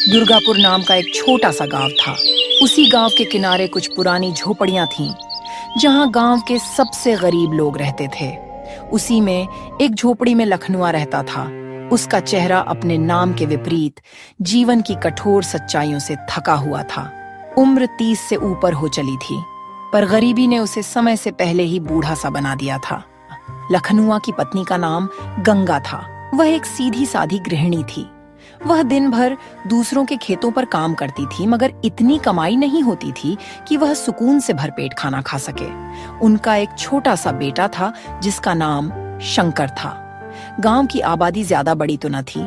दुर्गापुर नाम का एक छोटा सा गांव था। उसी गांव के किनारे कुछ पुरानी झोपड़ियां थीं, जहां गांव के सबसे गरीब लोग रहते थे। उसी में एक झोपड़ी में लखनुआ रहता था। उसका चेहरा अपने नाम के विपरीत जीवन की कठोर सच्चाइयों से थका हुआ था। उम्र 30 से ऊपर हो चली थी, पर गरीबी ने उसे समय से पहले ही बूढ़ा सा बना दिया था। लखनुआ की पत्नी का नाम गंगा था। वह एक सीधी साधी गृहिणी थी। वह दिन भर दूसरों के खेतों पर काम करती थी, मगर इतनी कमाई नहीं होती थी कि वह सुकून से भरपेट खाना खा सके। उनका एक छोटा सा बेटा था जिसका नाम शंकर था। गांव की आबादी ज्यादा बड़ी तो न थी,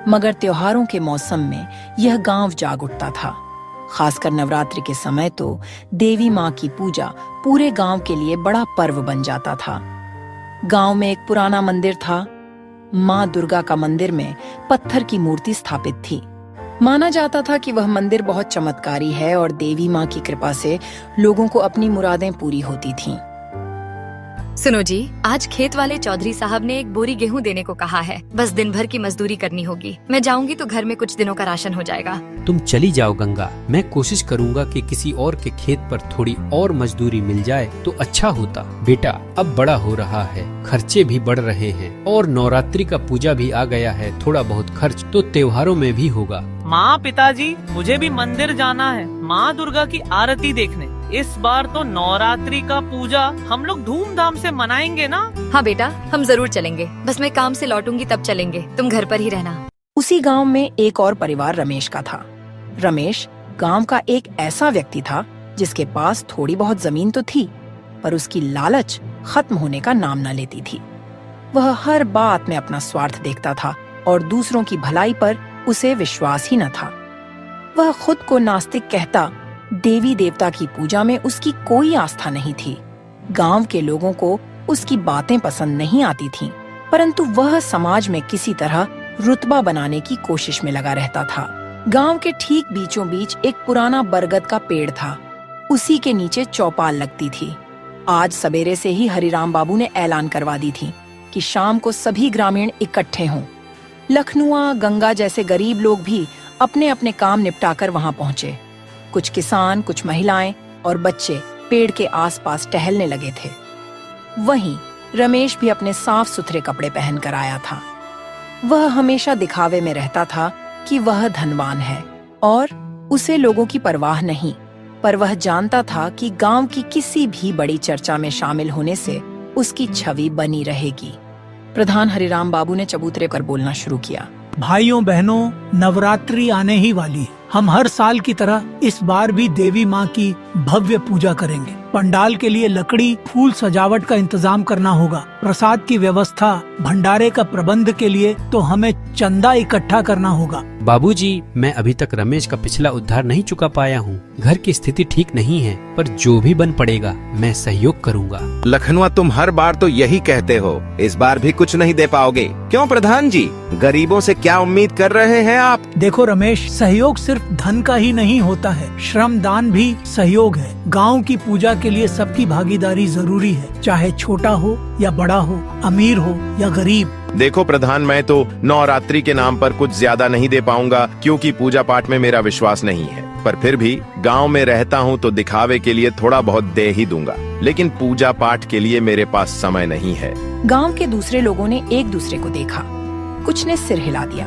मगर त्योहारों के मौसम में यह गांव जाग उठता था। खासकर नवरात्रि के समय तो देवी माँ की पूजा पूरे गांव के लिए बड़ा पर्व बन जाता था। गांव में एक पुराना मंदिर था। माँ दुर्गा का मंदिर में पत्थर की मूर्ति स्थापित थी। माना जाता था कि वह मंदिर बहुत चमत्कारी है और देवी माँ की कृपा से लोगों को अपनी मुरादें पूरी होती थीं। सुनो जी, आज खेत वाले चौधरी साहब ने एक बोरी गेहूं देने को कहा है। बस दिन भर की मजदूरी करनी होगी। मैं जाऊंगी तो घर में कुछ दिनों का राशन हो जाएगा। तुम चली जाओ गंगा, मैं कोशिश करूंगा कि किसी और के खेत पर थोड़ी और मजदूरी मिल जाए तो अच्छा होता। बेटा अब बड़ा हो रहा है, खर्चे भी बढ़ रहे हैं और नवरात्रि का पूजा भी आ गया है। थोड़ा बहुत खर्च तो त्योहारों में भी होगा। माँ पिताजी, मुझे भी मंदिर जाना है माँ दुर्गा की आरती देखने। इस बार तो नवरात्रि का पूजा हम लोग धूमधाम से मनाएंगे ना। हाँ बेटा, हम जरूर चलेंगे। बस मैं काम से लौटूंगी तब चलेंगे। तुम घर पर ही रहना। उसी गांव में एक और परिवार रमेश का था। रमेश गांव का एक ऐसा व्यक्ति था जिसके पास थोड़ी बहुत जमीन तो थी, पर उसकी लालच खत्म होने का नाम न लेती थी। वह हर बात में अपना स्वार्थ देखता था और दूसरों की भलाई पर उसे विश्वास ही न था। वह खुद को नास्तिक कहता। देवी देवता की पूजा में उसकी कोई आस्था नहीं थी। गांव के लोगों को उसकी बातें पसंद नहीं आती थीं, परंतु वह समाज में किसी तरह रुतबा बनाने की कोशिश में लगा रहता था। गांव के ठीक बीचों बीच एक पुराना बरगद का पेड़ था। उसी के नीचे चौपाल लगती थी। आज सवेरे से ही हरिराम बाबू ने ऐलान करवा दी थी कि शाम को सभी ग्रामीण इकट्ठे हों। लखनुआ, गंगा जैसे गरीब लोग भी अपने अपने काम निपटाकर वहां पहुंचे। कुछ किसान, कुछ महिलाएं और बच्चे पेड़ के आसपास टहलने लगे थे। वहीं रमेश भी अपने साफ सुथरे कपड़े पहनकर आया था। वह हमेशा दिखावे में रहता था कि वह धनवान है और उसे लोगों की परवाह नहीं, पर वह जानता था कि गांव की किसी भी बड़ी चर्चा में शामिल होने से उसकी छवि बनी रहेगी। प्रधान हरिराम बाबू ने चबूतरे पर बोलना शुरू किया। भाइयों बहनों, नवरात्रि आने ही वाली है। हम हर साल की तरह इस बार भी देवी माँ की भव्य पूजा करेंगे। पंडाल के लिए लकड़ी, फूल, सजावट का इंतजाम करना होगा। प्रसाद की व्यवस्था, भंडारे का प्रबंध के लिए तो हमें चंदा इकट्ठा करना होगा। बाबूजी, मैं अभी तक रमेश का पिछला उद्धार नहीं चुका पाया हूँ। घर की स्थिति ठीक नहीं है, पर जो भी बन पड़ेगा मैं सहयोग करूँगा। लखनुआ, तुम हर बार तो यही कहते हो, इस बार भी कुछ नहीं दे पाओगे। क्यों प्रधान जी, गरीबों से क्या उम्मीद कर रहे हैं आप? देखो रमेश, सहयोग सिर्फ धन का ही नहीं होता है, श्रम दान भी सहयोग है। गांव की पूजा के लिए सबकी भागीदारी जरूरी है, चाहे छोटा हो या बड़ा हो, अमीर हो या गरीब। देखो प्रधान, मैं तो नवरात्रि के नाम पर कुछ ज्यादा नहीं दे पाऊंगा, क्योंकि पूजा पाठ में मेरा विश्वास नहीं है। पर फिर भी गांव में रहता हूं तो दिखावे के लिए थोड़ा बहुत दे ही दूंगा, लेकिन पूजा पाठ के लिए मेरे पास समय नहीं है। गांव के दूसरे लोगों ने एक दूसरे को देखा। कुछ ने सिर हिला दिया।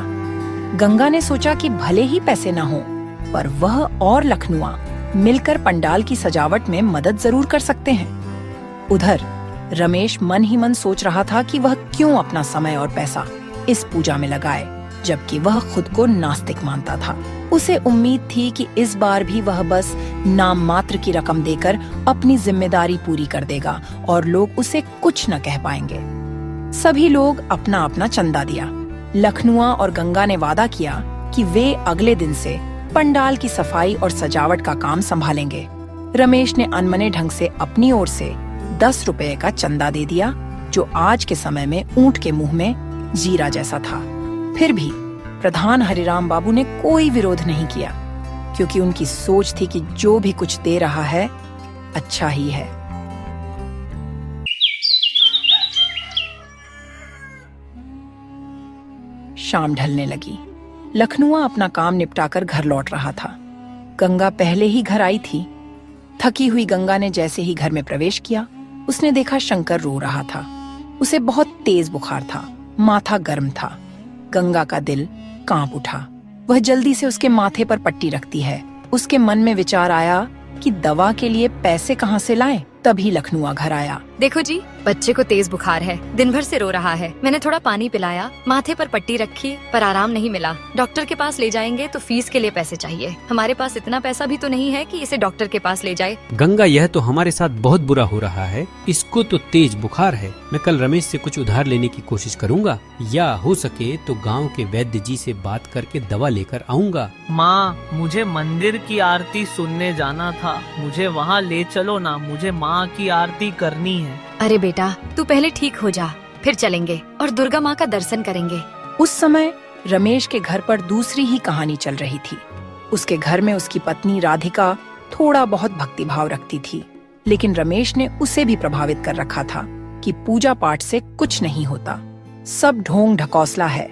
गंगा ने सोचा कि भले ही पैसे न हो, पर वह और लखनुआ मिलकर पंडाल की सजावट में मदद जरूर कर सकते हैं। उधर रमेश मन ही मन सोच रहा था कि वह क्यों अपना समय और पैसा इस पूजा में लगाए, जबकि वह खुद को नास्तिक मानता था। उसे उम्मीद थी कि इस बार भी वह बस नाम मात्र की रकम देकर अपनी जिम्मेदारी पूरी कर देगा और लोग उसे कुछ न कह पाएंगे। सभी लोग अपना अपना चंदा दिया। लखनुआ और गंगा ने वादा किया कि वे अगले दिन से पंडाल की सफाई और सजावट का काम संभालेंगे। रमेश ने अनमने ढंग से अपनी ओर से 10 रुपए का चंदा दे दिया, जो आज के समय में ऊंट के मुंह में जीरा जैसा था। फिर भी प्रधान हरिराम बाबू ने कोई विरोध नहीं किया, क्योंकि उनकी सोच थी कि जो भी कुछ दे रहा है अच्छा ही है। शाम ढलने लगी। लखनुआ अपना काम निपटाकर घर लौट रहा था। गंगा पहले ही घर आई थी। थकी हुई गंगा ने जैसे ही घर में प्रवेश किया, उसने देखा शंकर रो रहा था। उसे बहुत तेज बुखार था, माथा गर्म था। गंगा का दिल कांप उठा। वह जल्दी से उसके माथे पर पट्टी रखती है। उसके मन में विचार आया कि दवा के लिए पैसे कहाँ से लाएं? तभी लखनुआ घर आया। देखो जी, बच्चे को तेज बुखार है, दिन भर से रो रहा है। मैंने थोड़ा पानी पिलाया, माथे पर पट्टी रखी, पर आराम नहीं मिला। डॉक्टर के पास ले जाएंगे तो फीस के लिए पैसे चाहिए। हमारे पास इतना पैसा भी तो नहीं है कि इसे डॉक्टर के पास ले जाए। गंगा, यह तो हमारे साथ बहुत बुरा हो रहा है। इसको तो तेज बुखार है। मैं कल रमेश से कुछ उधार लेने की कोशिश करूंगा, या हो सके तो गांव के वैद्य जी से बात करके दवा लेकर आऊंगा। माँ, मुझे मंदिर की आरती सुनने जाना था, मुझे वहाँ ले चलो ना। मुझे माँ की आरती करनी है। अरे बेटा, तू पहले ठीक हो जा, फिर चलेंगे और दुर्गा माँ का दर्शन करेंगे। उस समय रमेश के घर पर दूसरी ही कहानी चल रही थी। उसके घर में उसकी पत्नी राधिका थोड़ा बहुत भक्तिभाव रखती थी, लेकिन रमेश ने उसे भी प्रभावित कर रखा था कि पूजा पाठ से कुछ नहीं होता, सब ढोंग ढकौसला है,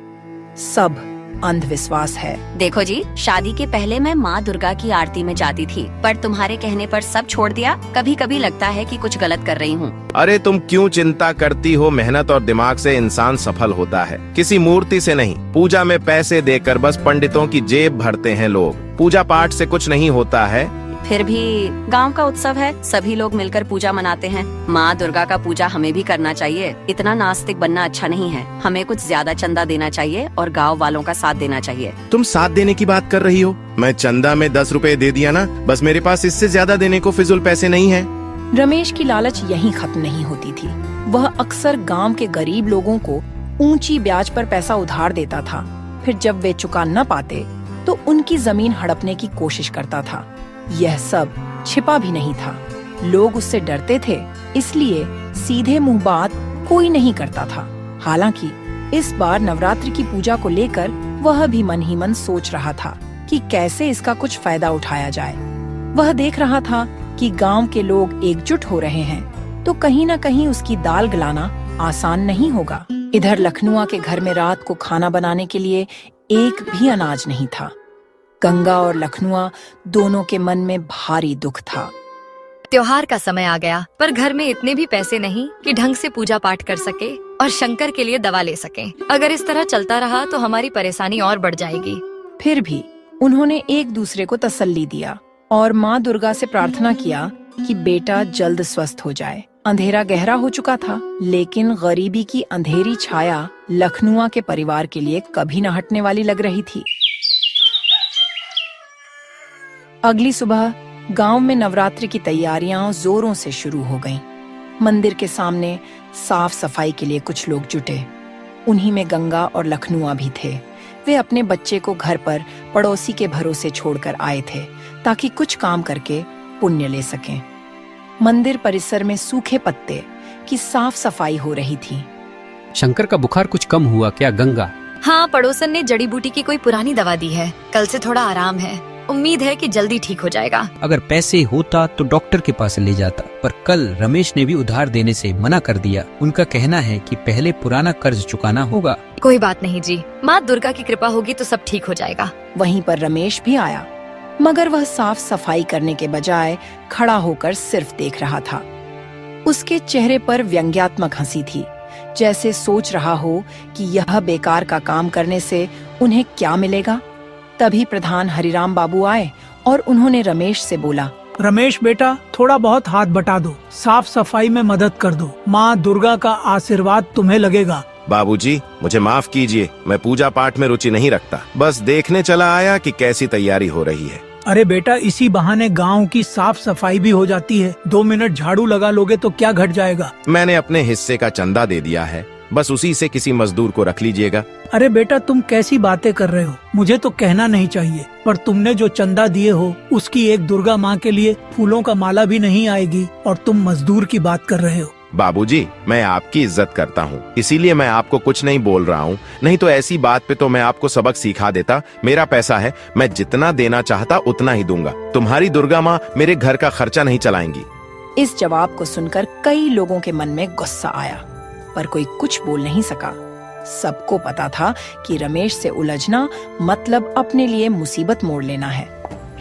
सब अंधविश्वास है। देखो जी, शादी के पहले मैं माँ दुर्गा की आरती में जाती थी, पर तुम्हारे कहने पर सब छोड़ दिया। कभी कभी लगता है कि कुछ गलत कर रही हूँ। अरे तुम क्यों चिंता करती हो? मेहनत और दिमाग से इंसान सफल होता है, किसी मूर्ति से नहीं। पूजा में पैसे देकर बस पंडितों की जेब भरते हैं लोग। पूजा पाठ से कुछ नहीं होता है। फिर भी गांव का उत्सव है, सभी लोग मिलकर पूजा मनाते हैं। माँ दुर्गा का पूजा हमें भी करना चाहिए। इतना नास्तिक बनना अच्छा नहीं है। हमें कुछ ज्यादा चंदा देना चाहिए और गांव वालों का साथ देना चाहिए। तुम साथ देने की बात कर रही हो? मैं चंदा में 10 रुपए दे दिया ना, बस मेरे पास इससे ज्यादा देने को फिजूल पैसे नहीं है। रमेश की लालच यहीं खत्म नहीं होती थी। वह अक्सर गांव के गरीब लोगों को ऊंची ब्याज पर पैसा उधार देता था। फिर जब वे चुका न पाते तो उनकी जमीन हड़पने की कोशिश करता था। यह सब छिपा भी नहीं था। लोग उससे डरते थे, इसलिए सीधे मुंह बात कोई नहीं करता था। हालांकि इस बार नवरात्रि की पूजा को लेकर वह भी मन ही मन सोच रहा था कि कैसे इसका कुछ फायदा उठाया जाए। वह देख रहा था कि गांव के लोग एकजुट हो रहे हैं, तो कहीं न कहीं उसकी दाल गलाना आसान नहीं होगा। इधर लखनुआ के घर में रात को खाना बनाने के लिए एक भी अनाज नहीं था। गंगा और लखनुआ दोनों के मन में भारी दुख था। त्योहार का समय आ गया, पर घर में इतने भी पैसे नहीं कि ढंग से पूजा पाठ कर सके और शंकर के लिए दवा ले सके। अगर इस तरह चलता रहा तो हमारी परेशानी और बढ़ जाएगी। फिर भी उन्होंने एक दूसरे को तसल्ली दिया और माँ दुर्गा से प्रार्थना किया कि बेटा जल्द स्वस्थ हो जाए। अंधेरा गहरा हो चुका था, लेकिन गरीबी की अंधेरी छाया लखनुआ के परिवार के लिए कभी न हटने वाली लग रही थी। अगली सुबह गांव में नवरात्रि की तैयारियां जोरों से शुरू हो गईं। मंदिर के सामने साफ सफाई के लिए कुछ लोग जुटे। उन्हीं में गंगा और लखनुआ भी थे। वे अपने बच्चे को घर पर पड़ोसी के भरोसे छोड़कर आए थे ताकि कुछ काम करके पुण्य ले सकें। मंदिर परिसर में सूखे पत्ते की साफ सफाई हो रही थी। शंकर का बुखार कुछ कम हुआ क्या गंगा? हाँ, पड़ोसन ने जड़ी बूटी की कोई पुरानी दवा दी है। कल से थोड़ा आराम है। उम्मीद है कि जल्दी ठीक हो जाएगा। अगर पैसे होता तो डॉक्टर के पास ले जाता, पर कल रमेश ने भी उधार देने से मना कर दिया। उनका कहना है कि पहले पुराना कर्ज चुकाना होगा। कोई बात नहीं जी, माँ दुर्गा की कृपा होगी तो सब ठीक हो जाएगा। वहीं पर रमेश भी आया, मगर वह साफ सफाई करने के बजाय खड़ा होकर सिर्फ देख रहा था। उसके चेहरे पर व्यंग्यात्मक हंसी थी, जैसे सोच रहा हो कि यह बेकार का काम करने से उन्हें क्या मिलेगा। तभी प्रधान हरिराम बाबू आए और उन्होंने रमेश से बोला, रमेश बेटा, थोड़ा बहुत हाथ बटा दो, साफ सफाई में मदद कर दो। माँ दुर्गा का आशीर्वाद तुम्हें लगेगा। बाबूजी, मुझे माफ कीजिए, मैं पूजा पाठ में रुचि नहीं रखता। बस देखने चला आया कि कैसी तैयारी हो रही है। अरे बेटा, इसी बहाने गांव की साफ सफाई भी हो जाती है। 2 मिनट झाड़ू लगा लोगे तो क्या घट जाएगा। मैंने अपने हिस्से का चंदा दे दिया है, बस उसी से किसी मजदूर को रख लीजिएगा। अरे बेटा, तुम कैसी बातें कर रहे हो? मुझे तो कहना नहीं चाहिए, पर तुमने जो चंदा दिए हो उसकी एक दुर्गा माँ के लिए फूलों का माला भी नहीं आएगी, और तुम मजदूर की बात कर रहे हो। बाबूजी, मैं आपकी इज्जत करता हूँ, इसीलिए मैं आपको कुछ नहीं बोल रहा हूँ। नहीं तो ऐसी बात पे तो मैं आपको सबक सिखा देता। मेरा पैसा है, मैं जितना देना चाहता उतना ही दूंगा। तुम्हारी दुर्गा माँ मेरे घर का खर्चा नहीं चलाएंगी। इस जवाब को सुनकर कई लोगों के मन में गुस्सा आया, पर कोई कुछ बोल नहीं सका। सबको पता था कि रमेश से उलझना मतलब अपने लिए मुसीबत मोड़ लेना है।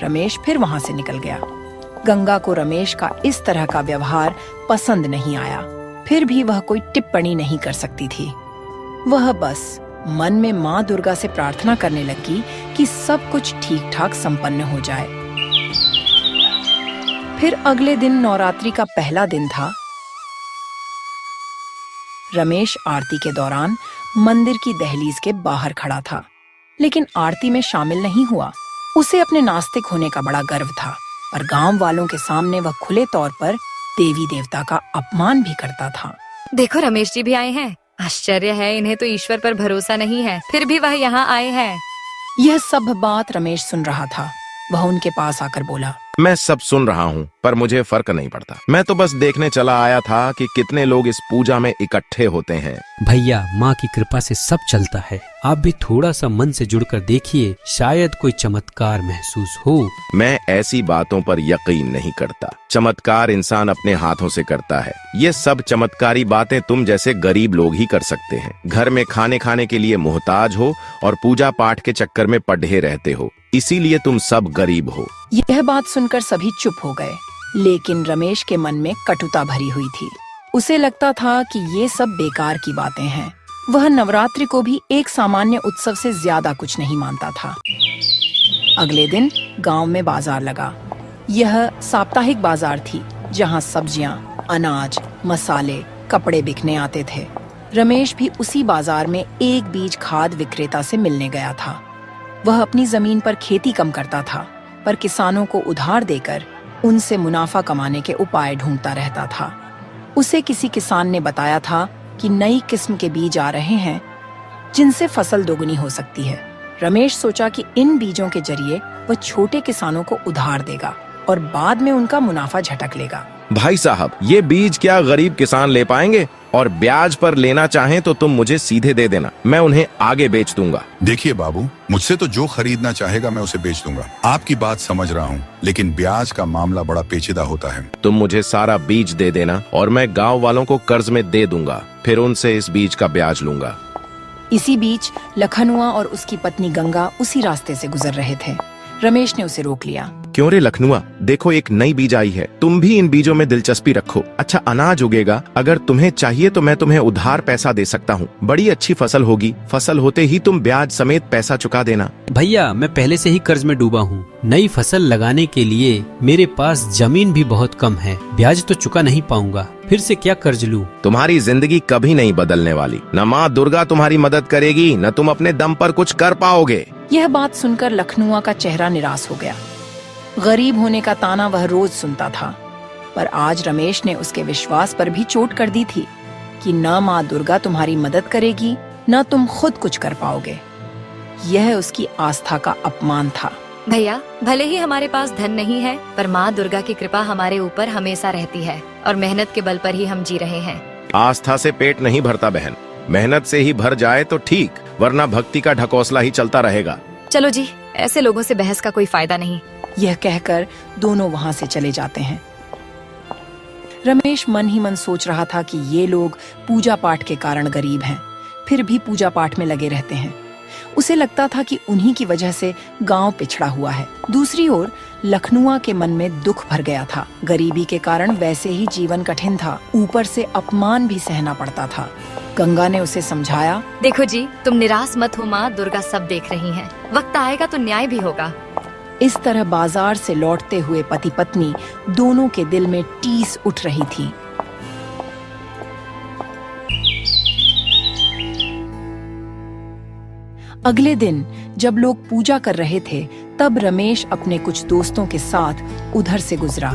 रमेश फिर वहां से निकल गया। गंगा को रमेश का इस तरह का व्यवहार पसंद नहीं आया, फिर भी वह कोई टिप्पणी नहीं कर सकती थी। वह बस मन में माँ दुर्गा से प्रार्थना करने लगी कि सब कुछ ठीक ठाक संपन्न हो जाए। फिर अगले दिन नवरात्रि का पहला दिन था। रमेश आरती के दौरान मंदिर की दहलीज के बाहर खड़ा था, लेकिन आरती में शामिल नहीं हुआ। उसे अपने नास्तिक होने का बड़ा गर्व था, पर गांव वालों के सामने वह खुले तौर पर देवी देवता का अपमान भी करता था। देखो रमेश जी भी आए हैं। आश्चर्य है, इन्हें तो ईश्वर पर भरोसा नहीं है, फिर भी वह यहाँ आए हैं। यह सब बात रमेश सुन रहा था। वह उनके पास आकर बोला, मैं सब सुन रहा हूँ, पर मुझे फर्क नहीं पड़ता। मैं तो बस देखने चला आया था कि कितने लोग इस पूजा में इकट्ठे होते हैं। भैया, माँ की कृपा से सब चलता है। आप भी थोड़ा सा मन से जुड़कर देखिए, शायद कोई चमत्कार महसूस हो। मैं ऐसी बातों पर यकीन नहीं करता। चमत्कार इंसान अपने हाथों से करता है। ये सब चमत्कारी बातें तुम जैसे गरीब लोग ही कर सकते हैं। घर में खाने के लिए मोहताज हो और पूजा पाठ के चक्कर में पढ़े रहते हो, इसीलिए तुम सब गरीब हो। यह बात सुनकर सभी चुप हो गए, लेकिन रमेश के मन में कटुता भरी हुई थी। उसे लगता था कि ये सब बेकार की बातें हैं। वह नवरात्रि को भी एक सामान्य उत्सव से ज्यादा कुछ नहीं मानता था। अगले दिन गांव में बाजार लगा। यह साप्ताहिक बाजार थी, जहां सब्जियां, अनाज, मसाले, कपड़े बिकने आते थे। रमेश भी उसी बाजार में एक बीज खाद विक्रेता से मिलने गया था। वह अपनी जमीन पर खेती कम करता था, पर किसानों को उधार देकर उनसे मुनाफा कमाने के उपाय ढूंढता रहता था। उसे किसी किसान ने बताया था कि नई किस्म के बीज आ रहे हैं, जिनसे फसल दोगुनी हो सकती है। रमेश सोचा कि इन बीजों के जरिए वह छोटे किसानों को उधार देगा और बाद में उनका मुनाफा झटक लेगा। भाई साहब, ये बीज क्या गरीब किसान ले पाएंगे? और ब्याज पर लेना चाहें तो तुम मुझे सीधे दे देना, मैं उन्हें आगे बेच दूंगा। देखिए बाबू, मुझसे तो जो खरीदना चाहेगा मैं उसे बेच दूंगा। आपकी बात समझ रहा हूँ, लेकिन ब्याज का मामला बड़ा पेचीदा होता है। तुम मुझे सारा बीज दे देना और मैं गांव वालों को कर्ज में दे दूंगा, फिर उनसे इस बीज का ब्याज लूंगा। इसी बीच लखनुआ और उसकी पत्नी गंगा उसी रास्ते से गुजर रहे थे। रमेश ने उसे रोक लिया। क्यों रे लखनुआ, देखो एक नई बीज आई है, तुम भी इन बीजों में दिलचस्पी रखो। अच्छा अनाज उगेगा, अगर तुम्हें चाहिए तो मैं तुम्हें उधार पैसा दे सकता हूँ। बड़ी अच्छी फसल होगी, फसल होते ही तुम ब्याज समेत पैसा चुका देना। भैया, मैं पहले से ही कर्ज में डूबा हूँ। नई फसल लगाने के लिए मेरे पास जमीन भी बहुत कम है, ब्याज तो चुका नहीं पाऊंगा, फिर से क्या कर्ज लूं? तुम्हारी जिंदगी कभी नहीं बदलने वाली। न माँ दुर्गा तुम्हारी मदद करेगी, न तुम अपने दम पर कुछ कर पाओगे। यह बात सुनकर लखनुआ का चेहरा निराश हो गया। गरीब होने का ताना वह रोज सुनता था, पर आज रमेश ने उसके विश्वास पर भी चोट कर दी थी कि न माँ दुर्गा तुम्हारी मदद करेगी, न तुम खुद कुछ कर पाओगे। यह उसकी आस्था का अपमान था। भैया, भले ही हमारे पास धन नहीं है, पर माँ दुर्गा की कृपा हमारे ऊपर हमेशा रहती है और मेहनत के बल पर ही हम जी रहे हैं। आस्था से पेट नहीं भरता बहन, मेहनत से ही भर जाए तो ठीक, वरना भक्ति का ढकोसला ही चलता रहेगा। चलो जी, ऐसे लोगों से बहस का कोई फायदा नहीं। यह कहकर दोनों वहां से चले जाते हैं। रमेश मन ही मन सोच रहा था कि ये लोग पूजा पाठ के कारण गरीब हैं, फिर भी पूजा पाठ में लगे रहते हैं। उसे लगता था कि उन्हीं की वजह से गांव पिछड़ा हुआ है। दूसरी ओर लखनुआ के मन में दुख भर गया था। गरीबी के कारण वैसे ही जीवन कठिन था, ऊपर से अपमान भी सहना पड़ता था। गंगा ने उसे समझाया, देखो जी, तुम निराश मत हो, माँ दुर्गा सब देख रही हैं। वक्त आएगा तो न्याय भी होगा। इस तरह बाजार से लौटते हुए पति पत्नी दोनों के दिल में टीस उठ रही थी। अगले दिन जब लोग पूजा कर रहे थे, तब रमेश अपने कुछ दोस्तों के साथ उधर से गुजरा।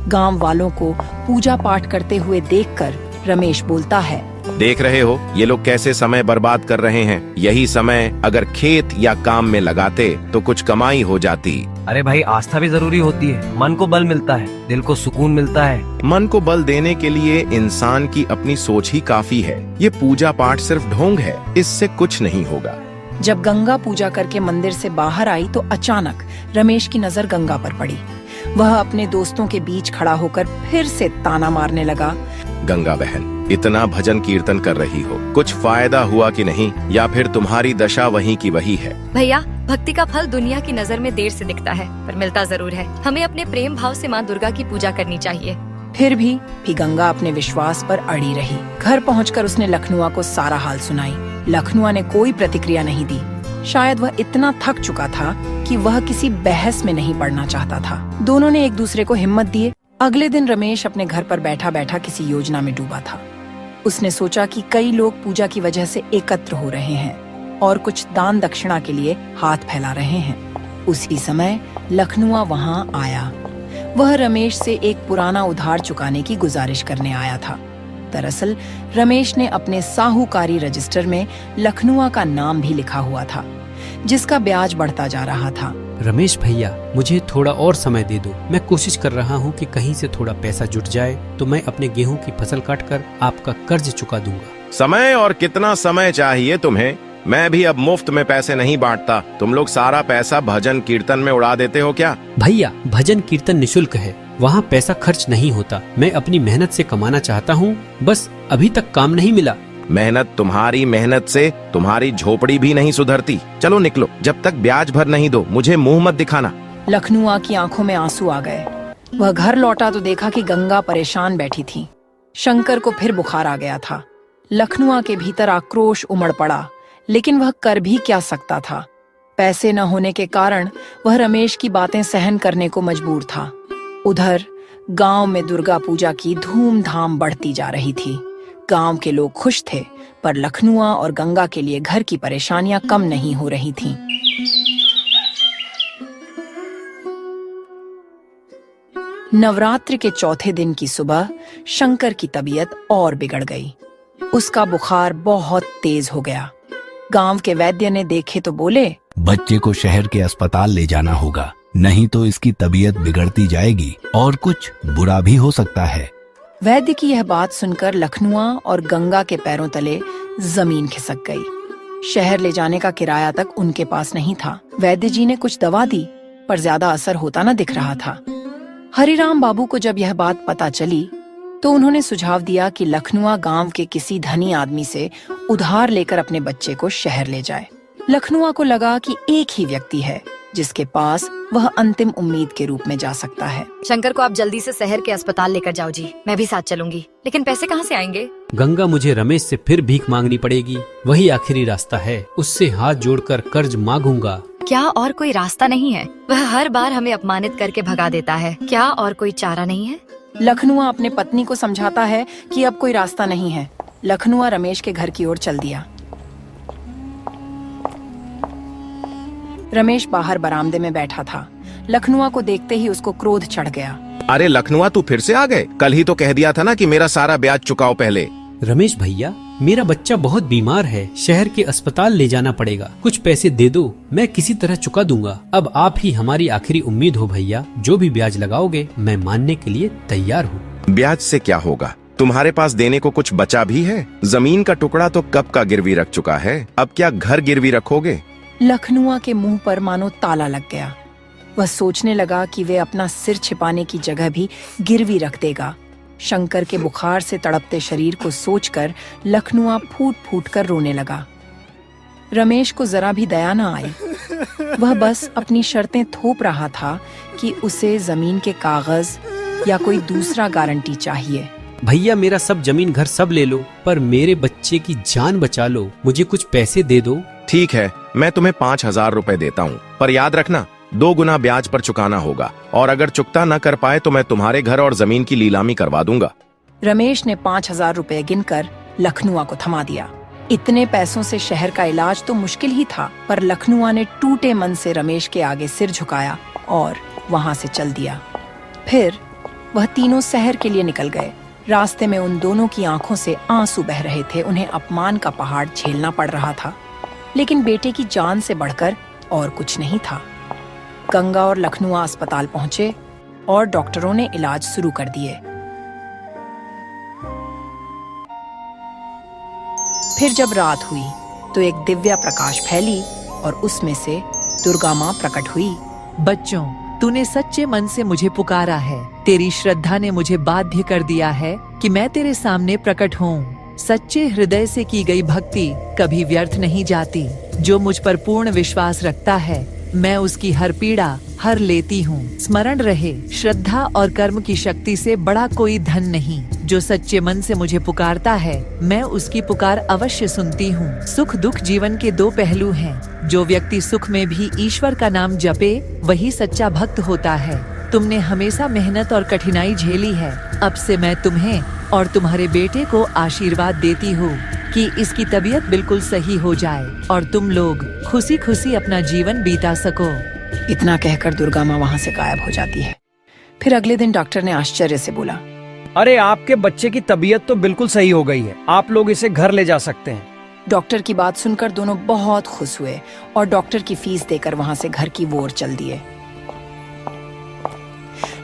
गांव वालों को पूजा पाठ करते हुए देखकर रमेश बोलता है, देख रहे हो ये लोग कैसे समय बर्बाद कर रहे हैं। यही समय अगर खेत या काम में लगाते तो कुछ कमाई हो जाती। अरे भाई, आस्था भी जरूरी होती है। मन को बल मिलता है, दिल को सुकून मिलता है। मन को बल देने के लिए इंसान की अपनी सोच ही काफी है। ये पूजा पाठ सिर्फ ढोंग है, इससे कुछ नहीं होगा। जब गंगा पूजा करके मंदिर से बाहर आई तो अचानक रमेश की नजर गंगा पर पड़ी। वह अपने दोस्तों के बीच खड़ा होकर फिर से ताना मारने लगा, गंगा बहन, इतना भजन कीर्तन कर रही हो, कुछ फायदा हुआ कि नहीं, या फिर तुम्हारी दशा वही की वही है? भैया, भक्ति का फल दुनिया की नजर में देर से दिखता है, पर मिलता जरूर है। हमें अपने प्रेम भाव से माँ दुर्गा की पूजा करनी चाहिए। फिर भी गंगा अपने विश्वास पर अड़ी रही। घर पहुंचकर उसने लखनुआ को सारा हाल सुनाई। लखनुआ ने कोई प्रतिक्रिया नहीं दी। शायद वह इतना थक चुका था कि वह किसी बहस में नहीं पड़ना चाहता था। दोनों ने एक दूसरे को हिम्मत दिए। अगले दिन रमेश अपने घर पर बैठा बैठा किसी योजना में डूबा था। उसने सोचा कि कई लोग पूजा की वजह से एकत्र हो रहे हैं और कुछ दान दक्षिणा के लिए हाथ फैला रहे हैं। उसी समय लखनुआ वहां आया। वह रमेश से एक पुराना उधार चुकाने की गुजारिश करने आया था। दरअसल रमेश ने अपने साहूकारी रजिस्टर में लखनुआ का नाम भी लिखा हुआ था, जिसका ब्याज बढ़ता जा रहा था। रमेश भैया, मुझे थोड़ा और समय दे दो। मैं कोशिश कर रहा हूँ कि कहीं से थोड़ा पैसा जुट जाए तो मैं अपने गेहूं की फसल काटकर आपका कर्ज चुका दूंगा। समय? और कितना समय चाहिए तुम्हें? मैं भी अब मुफ्त में पैसे नहीं बांटता। तुम लोग सारा पैसा भजन कीर्तन में उड़ा देते हो क्या? भैया, भजन कीर्तन निशुल्क है, वहाँ पैसा खर्च नहीं होता। मैं अपनी मेहनत से कमाना चाहता हूँ, बस अभी तक काम नहीं मिला। मेहनत? तुम्हारी मेहनत से तुम्हारी झोपड़ी भी नहीं सुधरती। चलो निकलो, जब तक ब्याज भर नहीं दो मुझे मुंह मत दिखाना। लखनुआ की आंखों में आंसू आ गए। वह घर लौटा तो देखा कि गंगा परेशान बैठी थी। शंकर को फिर बुखार आ गया था। लखनुआ के भीतर आक्रोश उमड़ पड़ा, लेकिन वह कर भी क्या सकता था। पैसे न होने के कारण वह रमेश की बातें सहन करने को मजबूर था। उधर गांव में दुर्गा पूजा की धूमधाम बढ़ती जा रही थी। गांव के लोग खुश थे, पर लखनुआ और गंगा के लिए घर की परेशानियां कम नहीं हो रही थीं। नवरात्रि के चौथे दिन की सुबह शंकर की तबीयत और बिगड़ गई। उसका बुखार बहुत तेज हो गया। गांव के वैद्य ने देखे तो बोले, बच्चे को शहर के अस्पताल ले जाना होगा, नहीं तो इसकी तबीयत बिगड़ती जाएगी और कुछ बुरा भी हो सकता है। वैद्य की यह बात सुनकर लखनुआ और गंगा के पैरों तले जमीन खिसक गई। शहर ले जाने का किराया तक उनके पास नहीं था। वैद्य जी ने कुछ दवा दी, पर ज्यादा असर होता न दिख रहा था। हरिराम बाबू को जब यह बात पता चली तो उन्होंने सुझाव दिया कि लखनुआ गांव के किसी धनी आदमी से उधार लेकर अपने बच्चे को शहर ले जाए। लखनुआ को लगा कि एक ही व्यक्ति है जिसके पास वह अंतिम उम्मीद के रूप में जा सकता है। शंकर को आप जल्दी से शहर के अस्पताल लेकर जाओ जी, मैं भी साथ चलूंगी। लेकिन पैसे कहाँ से आएंगे? गंगा, मुझे रमेश से फिर भीख मांगनी पड़ेगी, वही आखिरी रास्ता है। उससे हाथ जोड़कर कर्ज मांगूंगा। क्या और कोई रास्ता नहीं है? वह हर बार हमें अपमानित करके भगा देता है। क्या और कोई चारा नहीं है? लखनुआ अपने पत्नी को समझाता है कि अब कोई रास्ता नहीं है। लखनुआ रमेश के घर की ओर चल दिया। रमेश बाहर बरामदे में बैठा था। लखनुआ को देखते ही उसको क्रोध चढ़ गया। अरे लखनुआ, तू फिर से आ गए? कल ही तो कह दिया था ना कि मेरा सारा ब्याज चुकाओ पहले। रमेश भैया, मेरा बच्चा बहुत बीमार है, शहर के अस्पताल ले जाना पड़ेगा। कुछ पैसे दे दो, मैं किसी तरह चुका दूंगा। अब आप ही हमारी आखिरी उम्मीद हो भैया। जो भी ब्याज लगाओगे मैं मानने के लिए तैयार हूँ। ब्याज से क्या होगा? तुम्हारे पास देने को कुछ बचा भी है? जमीन का टुकड़ा तो कब का गिरवी रख चुका है, अब क्या घर गिरवी रखोगे? लखनुआ के मुंह पर मानो ताला लग गया। वह सोचने लगा कि वे अपना सिर छिपाने की जगह भी गिरवी रख देगा। शंकर के बुखार से तड़पते शरीर को सोचकर लखनुआ फूट फूट कर रोने लगा। रमेश को जरा भी दया न आई। वह बस अपनी शर्तें थोप रहा था कि उसे जमीन के कागज या कोई दूसरा गारंटी चाहिए। भैया, मेरा सब जमीन घर सब ले लो, पर मेरे बच्चे की जान बचा लो। मुझे कुछ पैसे दे दो। ठीक है, मैं तुम्हें 5,000 रुपए देता हूँ, पर याद रखना 2 गुना ब्याज पर चुकाना होगा, और अगर चुकता न कर पाए तो मैं तुम्हारे घर और जमीन की नीलामी करवा दूंगा। रमेश ने 5,000 रुपए गिनकर लखनुआ को थमा दिया। इतने पैसों से शहर का इलाज तो मुश्किल ही था, पर लखनुआ ने टूटे मन से रमेश के आगे सिर झुकाया और वहां से चल दिया। फिर वह तीनों शहर के लिए निकल गए। रास्ते में उन दोनों की आंखों से आंसू बह रहे थे। उन्हें अपमान का पहाड़ झेलना पड़ रहा था, लेकिन बेटे की जान से बढ़कर और कुछ नहीं था। गंगा और लखनुआ अस्पताल पहुंचे और डॉक्टरों ने इलाज शुरू कर दिए। फिर जब रात हुई तो एक दिव्य प्रकाश फैली और उसमें से दुर्गा माँ प्रकट हुई। बच्चों, तूने सच्चे मन से मुझे पुकारा है। तेरी श्रद्धा ने मुझे बाध्य कर दिया है कि मैं तेरे सामने प्रकट हूँ। सच्चे हृदय से की गई भक्ति कभी व्यर्थ नहीं जाती। जो मुझ पर पूर्ण विश्वास रखता है, मैं उसकी हर पीड़ा हर लेती हूँ। स्मरण रहे, श्रद्धा और कर्म की शक्ति से बड़ा कोई धन नहीं। जो सच्चे मन से मुझे पुकारता है, मैं उसकी पुकार अवश्य सुनती हूँ। सुख दुख जीवन के दो पहलू हैं। जो व्यक्ति सुख में भी ईश्वर का नाम जपे, वही सच्चा भक्त होता है। तुमने हमेशा मेहनत और कठिनाई झेली है। अब से मैं तुम्हें और तुम्हारे बेटे को आशीर्वाद देती हूँ कि इसकी तबीयत बिल्कुल सही हो जाए और तुम लोग खुशी खुशी अपना जीवन बीता सको। इतना कहकर दुर्गा माँ वहाँ से गायब हो जाती है। फिर अगले दिन डॉक्टर ने आश्चर्य से बोला, अरे आपके बच्चे की तबीयत तो बिल्कुल सही हो गई है, आप लोग इसे घर ले जा सकते हैं। डॉक्टर की बात सुनकर दोनों बहुत खुश हुए और डॉक्टर की फीस देकर वहाँ से घर की ओर चल दिए।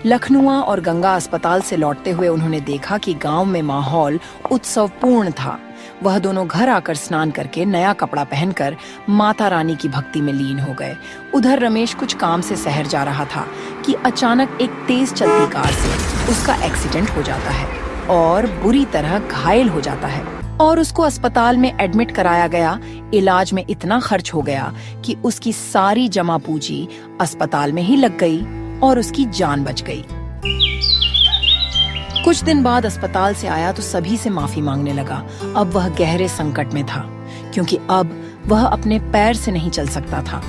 लखनुआ और गंगा अस्पताल से लौटते हुए उन्होंने देखा कि गांव में माहौल उत्सवपूर्ण था। वह दोनों घर आकर स्नान करके नया कपड़ा पहनकर माता रानी की भक्ति में लीन हो गए। उधर रमेश कुछ काम से शहर जा रहा था कि अचानक एक तेज चलती कार से उसका एक्सीडेंट हो जाता है और बुरी तरह घायल हो जाता है और उसको अस्पताल में एडमिट कराया गया। इलाज में इतना खर्च हो गया कि उसकी सारी जमा पूंजी अस्पताल में ही लग गई और उसकी जान बच गई। कुछ दिन बाद अस्पताल से आया तो सभी से माफी मांगने लगा। अब वह गहरे संकट में था क्योंकि अब वह अपने पैर से नहीं चल सकता था।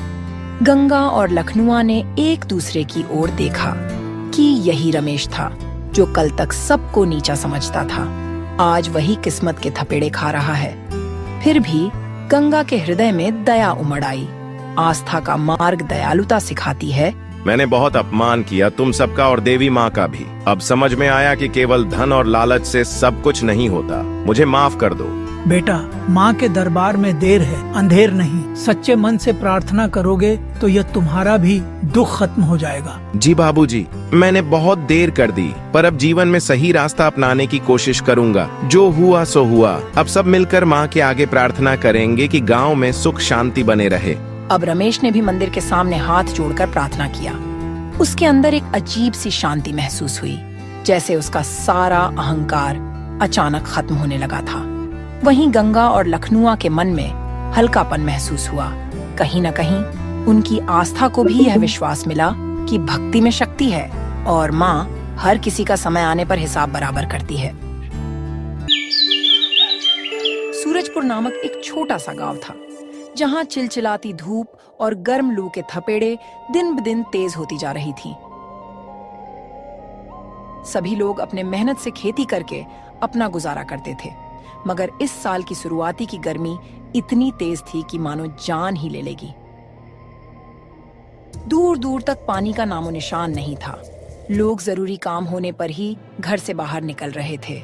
गंगा और लखनुआ ने एक दूसरे की ओर देखा कि यही रमेश था जो कल तक सबको नीचा समझता था। आज वही किस्मत के थपेड़े खा रहा है। फिर भी गंगा के हृदय में दया उमड़ आई। आस्था का मार्ग दयालुता सिखाती है। मैंने बहुत अपमान किया तुम सबका और देवी माँ का भी। अब समझ में आया कि केवल धन और लालच से सब कुछ नहीं होता। मुझे माफ कर दो। बेटा, माँ के दरबार में देर है, अंधेर नहीं। सच्चे मन से प्रार्थना करोगे तो यह तुम्हारा भी दुख खत्म हो जाएगा। जी बाबूजी, मैंने बहुत देर कर दी, पर अब जीवन में सही रास्ता अपनाने की कोशिश करूंगा। जो हुआ सो हुआ। अब सब मिलकर माँ के आगे प्रार्थना करेंगे कि गाँव में सुख शांति बने रहे। अब रमेश ने भी मंदिर के सामने हाथ जोड़कर प्रार्थना किया। उसके अंदर एक अजीब सी शांति महसूस हुई, जैसे उसका सारा अहंकार अचानक खत्म होने लगा था। वहीं गंगा और लखनुआ के मन में हल्कापन महसूस हुआ। कहीं न कहीं उनकी आस्था को भी यह विश्वास मिला कि भक्ति में शक्ति है और माँ हर किसी का समय आने पर हिसाब बराबर करती है। सूरजपुर नामक एक छोटा सा गांव था जहां चिलचिलाती धूप और गर्म लू के थपेड़े दिन ब दिन तेज होती जा रही थीं। सभी लोग अपने मेहनत से खेती करके अपना गुजारा करते थे, मगर इस साल की शुरुआती की गर्मी इतनी तेज थी कि मानो जान ही ले लेगी। दूर दूर तक पानी का नामो निशान नहीं था। लोग जरूरी काम होने पर ही घर से बाहर निकल रहे थे।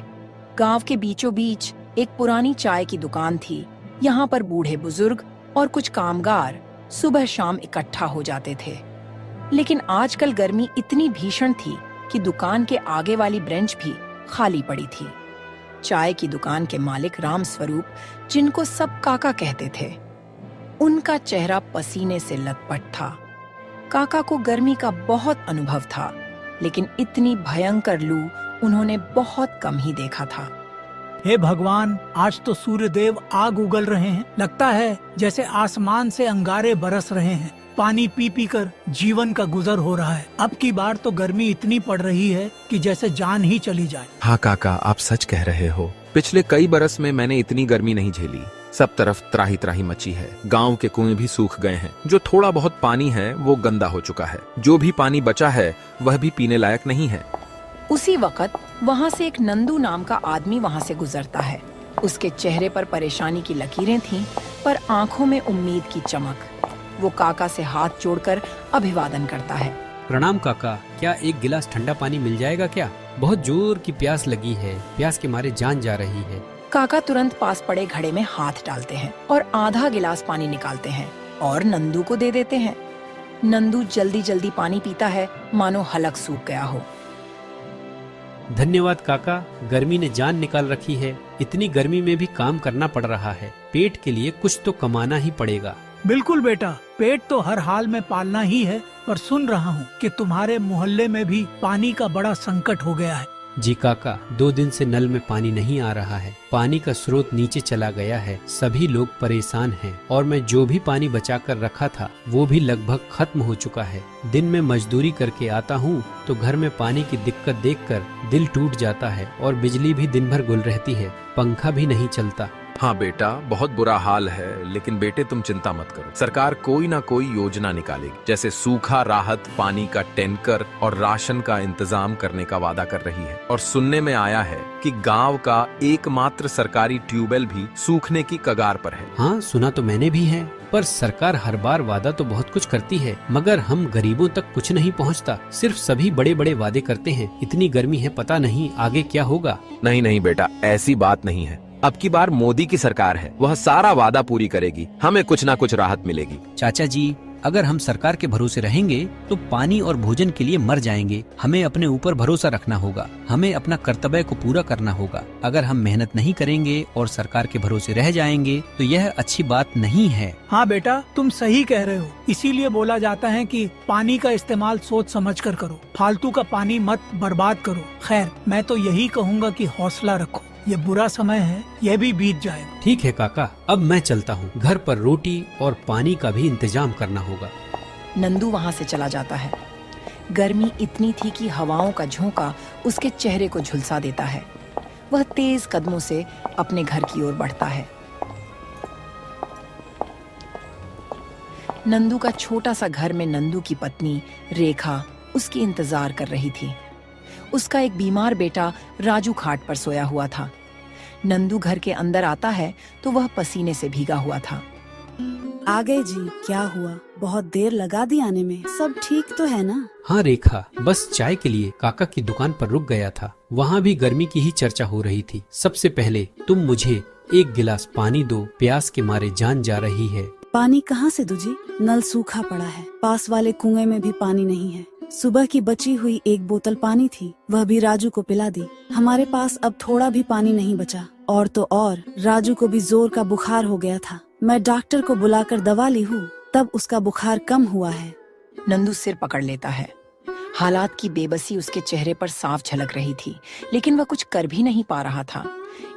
गांव के बीचों बीच एक पुरानी चाय की दुकान थी। यहाँ पर बूढ़े बुजुर्ग और कुछ कामगार सुबह शाम इकट्ठा हो जाते थे। लेकिन आजकल गर्मी इतनी भीषण थी कि दुकान के आगे वाली बेंच भी खाली पड़ी थी। चाय की दुकान के मालिक राम स्वरूप, जिनको सब काका कहते थे, उनका चेहरा पसीने से लथपथ था। काका को गर्मी का बहुत अनुभव था, लेकिन इतनी भयंकर लू उन्होंने बहुत कम ही देखा था। हे भगवान, आज तो सूर्यदेव आग उगल रहे हैं। लगता है जैसे आसमान से अंगारे बरस रहे हैं। पानी पी पी कर जीवन का गुजर हो रहा है। अब की बार तो गर्मी इतनी पड़ रही है कि जैसे जान ही चली जाए। हाँ काका, आप सच कह रहे हो। पिछले कई बरस में मैंने इतनी गर्मी नहीं झेली। सब तरफ त्राही त्राही मची है। गांव के कुएं भी सूख गए हैं। जो थोड़ा बहुत पानी है वो गंदा हो चुका है। जो भी पानी बचा है वह भी पीने लायक नहीं है। उसी वक्त वहाँ से एक नंदू नाम का आदमी वहाँ से गुजरता है। उसके चेहरे पर परेशानी की लकीरें थीं, पर आंखों में उम्मीद की चमक। वो काका से हाथ जोड़कर अभिवादन करता है। प्रणाम काका, क्या एक गिलास ठंडा पानी मिल जाएगा क्या? बहुत जोर की प्यास लगी है, प्यास के मारे जान जा रही है। काका तुरंत पास पड़े घड़े में हाथ डालते हैं और आधा गिलास पानी निकालते हैं और नंदू को दे देते हैं। नंदू जल्दी जल्दी पानी पीता है, मानो हलक सूख गया हो। धन्यवाद काका, गर्मी ने जान निकाल रखी है। इतनी गर्मी में भी काम करना पड़ रहा है। पेट के लिए कुछ तो कमाना ही पड़ेगा। बिल्कुल बेटा, पेट तो हर हाल में पालना ही है। पर सुन रहा हूँ कि तुम्हारे मोहल्ले में भी पानी का बड़ा संकट हो गया है। जी काका, 2 दिन से नल में पानी नहीं आ रहा है। पानी का स्रोत नीचे चला गया है। सभी लोग परेशान हैं और मैं जो भी पानी बचा कर रखा था वो भी लगभग खत्म हो चुका है। दिन में मजदूरी करके आता हूँ तो घर में पानी की दिक्कत देखकर दिल टूट जाता है और बिजली भी दिन भर गुल रहती है, पंखा भी नहीं चलता। हाँ बेटा, बहुत बुरा हाल है, लेकिन बेटे तुम चिंता मत करो। सरकार कोई ना कोई योजना निकालेगी, जैसे सूखा राहत, पानी का टैंकर और राशन का इंतजाम करने का वादा कर रही है। और सुनने में आया है कि गांव का एकमात्र सरकारी ट्यूबवेल भी सूखने की कगार पर है। हाँ, सुना तो मैंने भी है, पर सरकार हर बार वादा तो बहुत कुछ करती है, मगर हम गरीबों तक कुछ नहीं पहुंचता। सिर्फ सभी बड़े बड़े वादे करते हैं। इतनी गर्मी है, पता नहीं आगे क्या होगा। नहीं नहीं बेटा, ऐसी बात नहीं है। अब की बार मोदी की सरकार है, वह सारा वादा पूरी करेगी, हमें कुछ ना कुछ राहत मिलेगी। चाचा जी, अगर हम सरकार के भरोसे रहेंगे तो पानी और भोजन के लिए मर जाएंगे। हमें अपने ऊपर भरोसा रखना होगा, हमें अपना कर्तव्य को पूरा करना होगा। अगर हम मेहनत नहीं करेंगे और सरकार के भरोसे रह जाएंगे तो यह अच्छी बात नहीं है। हाँ बेटा, तुम सही कह रहे हो। इसीलिए बोला जाता है कि पानी का इस्तेमाल सोच समझ कर करो, फालतू का पानी मत बर्बाद करो। खैर, मैं तो यही कहूँगा कि हौसला रखो, ये बुरा समय है, यह भी बीत जाएगा। ठीक है काका, अब मैं चलता हूँ। घर पर रोटी और पानी का भी इंतजाम करना होगा। नंदू वहाँ से चला जाता है। गर्मी इतनी थी कि हवाओं का झोंका उसके चेहरे को झुलसा देता है। वह तेज कदमों से अपने घर की ओर बढ़ता है। नंदू का छोटा सा घर में नंदू की पत्नी रेखा उसकी इंतजार कर रही थी। उसका एक बीमार बेटा राजू खाट पर सोया हुआ था। नंदू घर के अंदर आता है तो वह पसीने से भीगा हुआ था। आ गए जी, क्या हुआ? बहुत देर लगा दी आने में। सब ठीक तो है ना? हाँ रेखा, बस चाय के लिए काका की दुकान पर रुक गया था। वहाँ भी गर्मी की ही चर्चा हो रही थी। सबसे पहले तुम मुझे 1 गिलास पानी दो, प्यास के मारे जान जा रही है। पानी कहाँ से दूं जी? नल सूखा पड़ा है, पास वाले कुएं में भी पानी नहीं है। सुबह की बची हुई 1 बोतल पानी थी, वह भी राजू को पिला दी। हमारे पास अब थोड़ा भी पानी नहीं बचा। और तो और राजू को भी जोर का बुखार हो गया था। मैं डॉक्टर को बुलाकर दवा ली हूँ, तब उसका बुखार कम हुआ है। नंदू सिर पकड़ लेता है। हालात की बेबसी उसके चेहरे पर साफ झलक रही थी, लेकिन वह कुछ कर भी नहीं पा रहा था।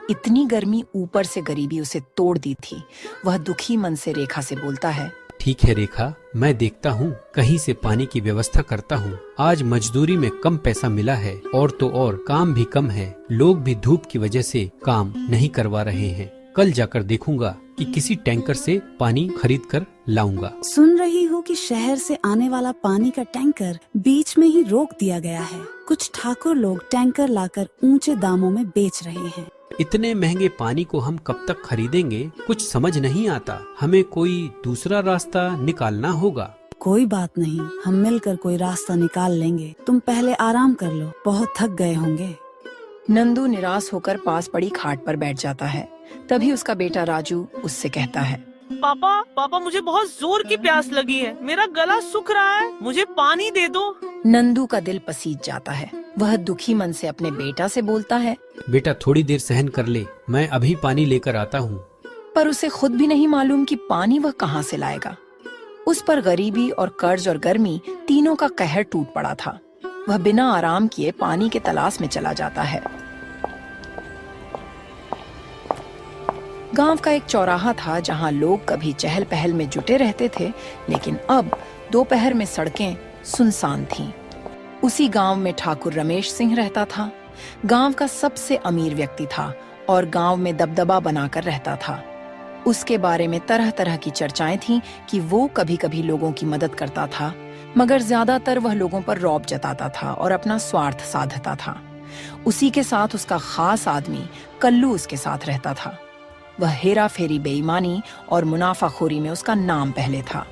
इतनी गर्मी, ऊपर से गरीबी उसे तोड़ दी थी। वह दुखी मन से रेखा से बोलता है, ठीक है रेखा, मैं देखता हूँ, कहीं से पानी की व्यवस्था करता हूँ। आज मजदूरी में कम पैसा मिला है और तो और काम भी कम है। लोग भी धूप की वजह से काम नहीं करवा रहे हैं। कल जाकर देखूंगा कि किसी टैंकर से पानी खरीद कर लाऊंगा। सुन रही हूँ कि शहर से आने वाला पानी का टैंकर बीच में ही रोक दिया गया है। कुछ ठाकुर लोग टैंकर लाकर ऊंचे दामों में बेच रहे हैं। इतने महंगे पानी को हम कब तक खरीदेंगे? कुछ समझ नहीं आता। हमें कोई दूसरा रास्ता निकालना होगा। कोई बात नहीं, हम मिलकर कोई रास्ता निकाल लेंगे। तुम पहले आराम कर लो, बहुत थक गए होंगे। नंदू निराश होकर पास पड़ी खाट पर बैठ जाता है। तभी उसका बेटा राजू उससे कहता है, पापा पापा, मुझे बहुत जोर की प्यास लगी है, मेरा गला सूख रहा है, मुझे पानी दे दो। नंदू का दिल पसीज जाता है। वह दुखी मन से अपने बेटा से बोलता है, बेटा थोड़ी देर सहन कर ले, मैं अभी पानी लेकर आता हूँ। पर उसे खुद भी नहीं मालूम कि पानी वह कहाँ से लाएगा। उस पर गरीबी और कर्ज और गर्मी तीनों का कहर टूट पड़ा था। वह बिना आराम किए पानी के तलाश में चला जाता है। गांव का एक चौराहा था जहां लोग कभी चहल पहल में जुटे रहते थे, लेकिन अब दोपहर में सड़कें सुनसान थीं। उसी गांव में ठाकुर रमेश सिंह रहता था। गांव का सबसे अमीर व्यक्ति था और गांव में दबदबा बनाकर रहता था। उसके बारे में तरह तरह की चर्चाएं थीं कि वो कभी कभी लोगों की मदद करता था, मगर ज्यादातर वह लोगों पर रौब जताता था और अपना स्वार्थ साधता था। उसी के साथ उसका खास आदमी कल्लू उसके साथ रहता था। वह हेरा फेरी, बेईमानी और मुनाफाखोरी में उसका नाम पहले था।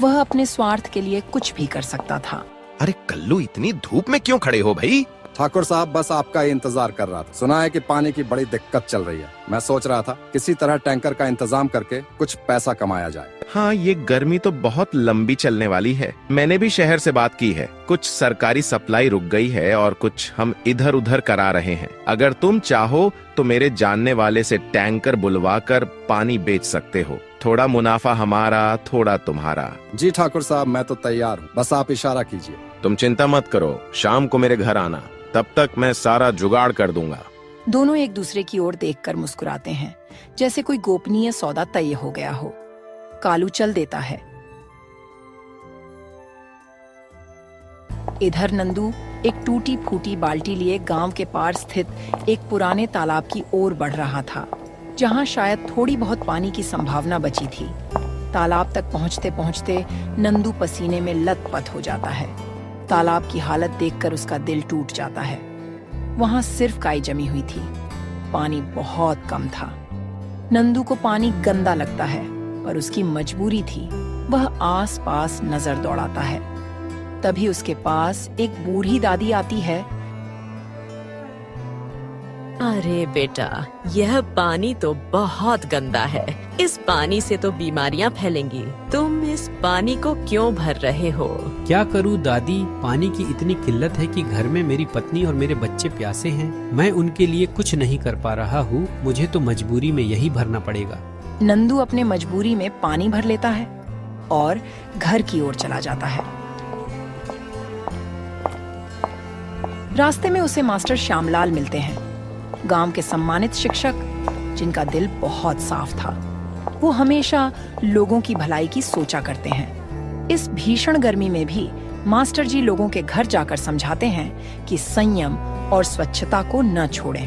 वह अपने स्वार्थ के लिए कुछ भी कर सकता था। अरे कल्लू, इतनी धूप में क्यों खड़े हो भाई? ठाकुर साहब, बस आपका इंतजार कर रहा था। सुना है कि पानी की बड़ी दिक्कत चल रही है। मैं सोच रहा था किसी तरह टैंकर का इंतजाम करके कुछ पैसा कमाया जाए। हाँ, ये गर्मी तो बहुत लंबी चलने वाली है। मैंने भी शहर से बात की है। कुछ सरकारी सप्लाई रुक गई है और कुछ हम इधर उधर करा रहे हैं। अगर तुम चाहो तो मेरे जानने वाले से टैंकर बुलवा कर पानी बेच सकते हो। थोड़ा मुनाफा हमारा, थोड़ा तुम्हारा। जी ठाकुर साहब, मैं तो तैयार हूँ, बस आप इशारा कीजिए। तुम चिंता मत करो, शाम को मेरे घर आना, तब तक मैं सारा जुगाड़ कर दूंगा। दोनों एक दूसरे की ओर देखकर मुस्कुराते हैं, जैसे कोई गोपनीय सौदा तय हो गया हो। कालू चल देता है। इधर नंदू एक टूटी फूटी बाल्टी लिए गांव के पार स्थित एक पुराने तालाब की ओर बढ़ रहा था, जहां शायद थोड़ी बहुत पानी की संभावना बची थी। तालाब तक पहुंचते पहुंचते नंदू पसीने में लथपथ हो जाता है। तालाब की हालत देखकर उसका दिल टूट जाता है। वहां सिर्फ काई जमी हुई थी, पानी बहुत कम था। नंदू को पानी गंदा लगता है, पर उसकी मजबूरी थी। वह आस पास नजर दौड़ाता है। तभी उसके पास एक बूढ़ी दादी आती है। अरे बेटा, यह पानी तो बहुत गंदा है। इस पानी से तो बीमारियां फैलेंगी। तुम इस पानी को क्यों भर रहे हो? क्या करूं दादी, पानी की इतनी किल्लत है कि घर में मेरी पत्नी और मेरे बच्चे प्यासे हैं। मैं उनके लिए कुछ नहीं कर पा रहा हूँ। मुझे तो मजबूरी में यही भरना पड़ेगा। नंदू अपने मजबूरी में पानी भर लेता है और घर की ओर चला जाता है। रास्ते में उसे मास्टर श्यामलाल मिलते हैं, गांव के सम्मानित शिक्षक, जिनका दिल बहुत साफ था। वो हमेशा लोगों की भलाई की सोचा करते हैं। इस भीषण गर्मी में भी मास्टर जी लोगों के घर जाकर समझाते हैं कि संयम और स्वच्छता को न छोड़ें।